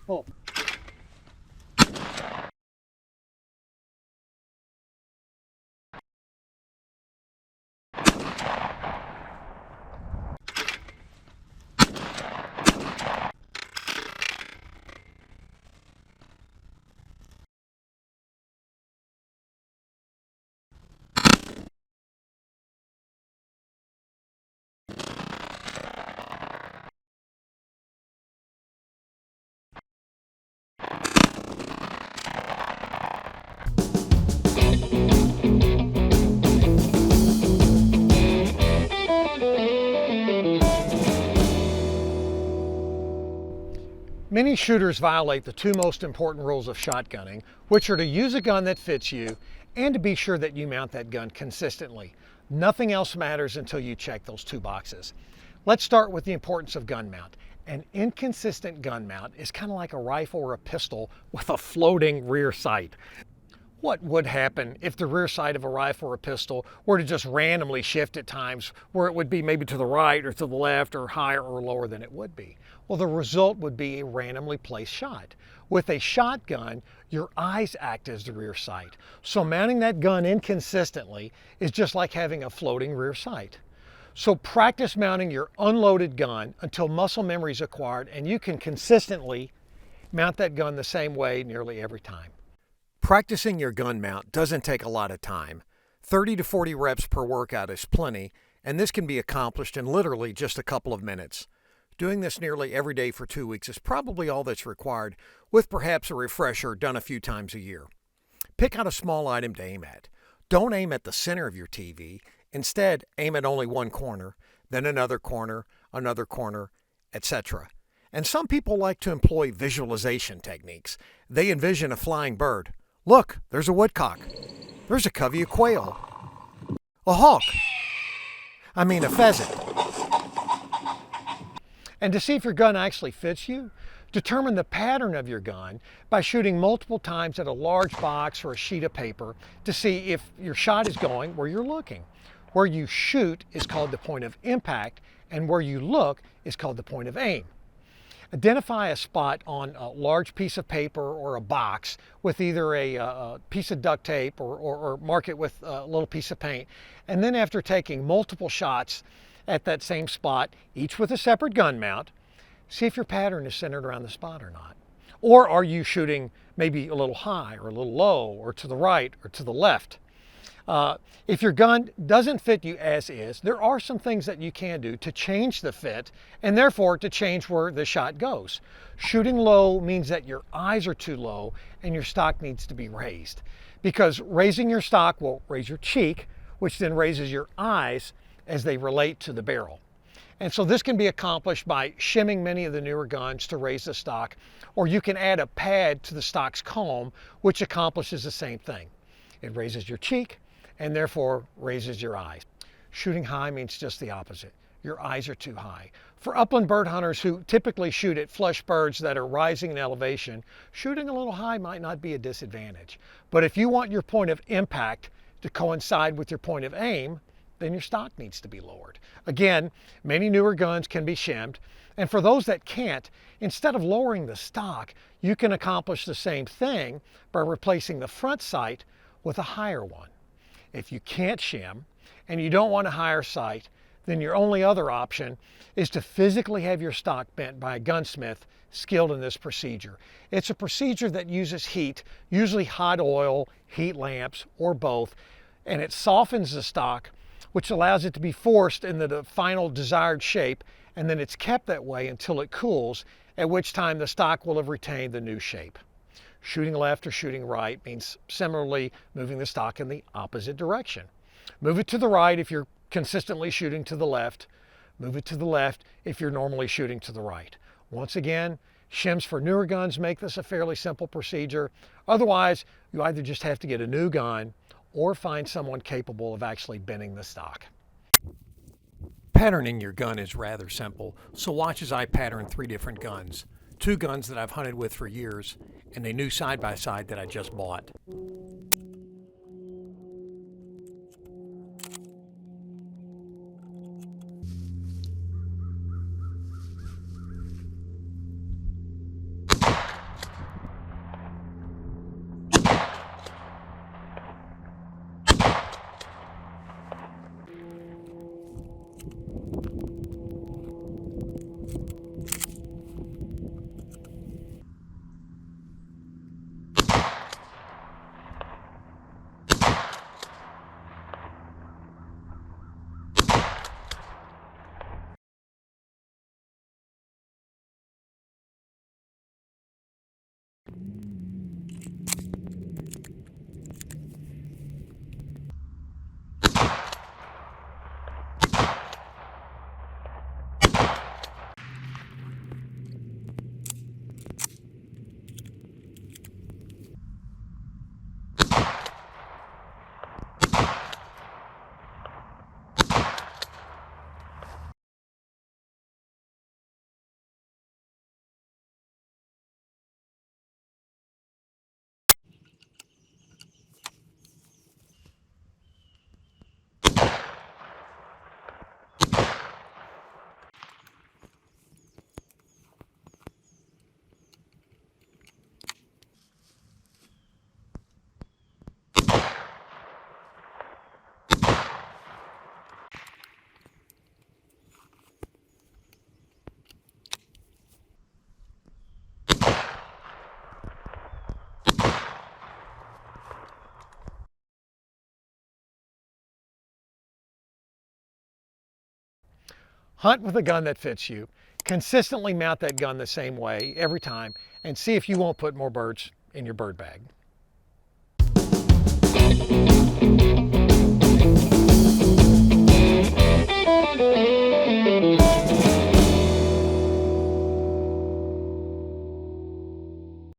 Oh. Many shooters violate the two most important rules of shotgunning, which are to use a gun that fits you and to be sure that you mount that gun consistently. Nothing else matters until you check those two boxes. Let's start with the importance of gun mount. An inconsistent gun mount is kind of like a rifle or a pistol with a floating rear sight. What would happen if the rear sight of a rifle or a pistol were to just randomly shift at times where it would be maybe to the right or to the left or higher or lower than it would be? Well, the result would be a randomly placed shot. With a shotgun, your eyes act as the rear sight. So mounting that gun inconsistently is just like having a floating rear sight. So practice mounting your unloaded gun until muscle memory is acquired and you can consistently mount that gun the same way nearly every time. Practicing your gun mount doesn't take a lot of time. 30 to 40 reps per workout is plenty, and this can be accomplished in literally just a couple of minutes. Doing this nearly every day for 2 weeks is probably all that's required, with perhaps a refresher done a few times a year. Pick out a small item to aim at. Don't aim at the center of your TV. Instead, aim at only one corner, then another corner, etc. And some people like to employ visualization techniques. They envision a flying bird. Look, there's a woodcock. There's a covey of quail. A hawk. A pheasant. And to see if your gun actually fits you, determine the pattern of your gun by shooting multiple times at a large box or a sheet of paper to see if your shot is going where you're looking. Where you shoot is called the point of impact, and where you look is called the point of aim. Identify a spot on a large piece of paper or a box with either a piece of duct tape or mark it with a little piece of paint. And then after taking multiple shots at that same spot, each with a separate gun mount, see if your pattern is centered around the spot or not. Or are you shooting maybe a little high or a little low or to the right or to the left? If your gun doesn't fit you as is, there are some things that you can do to change the fit and therefore to change where the shot goes. Shooting low means that your eyes are too low and your stock needs to be raised, because raising your stock will raise your cheek, which then raises your eyes as they relate to the barrel. And so this can be accomplished by shimming many of the newer guns to raise the stock, or you can add a pad to the stock's comb, which accomplishes the same thing. It raises your cheek and therefore raises your eyes. Shooting high means just the opposite. Your eyes are too high. For upland bird hunters who typically shoot at flush birds that are rising in elevation, shooting a little high might not be a disadvantage. But if you want your point of impact to coincide with your point of aim, then your stock needs to be lowered. Again, many newer guns can be shimmed, and for those that can't, instead of lowering the stock, you can accomplish the same thing by replacing the front sight with a higher one. If you can't shim and you don't want a higher sight, then your only other option is to physically have your stock bent by a gunsmith skilled in this procedure. It's a procedure that uses heat, usually hot oil, heat lamps, or both, and it softens the stock, which allows it to be forced into the final desired shape, and then it's kept that way until it cools, at which time the stock will have retained the new shape. Shooting left or shooting right means similarly moving the stock in the opposite direction. Move it to the right if you're consistently shooting to the left. Move it to the left if you're normally shooting to the right. Once again, shims for newer guns make this a fairly simple procedure. Otherwise, you either just have to get a new gun or find someone capable of actually bending the stock. Patterning your gun is rather simple, so watch as I pattern 3 different guns. 2 guns that I've hunted with for years, and a new side-by-side that I just bought. Hunt with a gun that fits you. Consistently mount that gun the same way every time and see if you won't put more birds in your bird bag.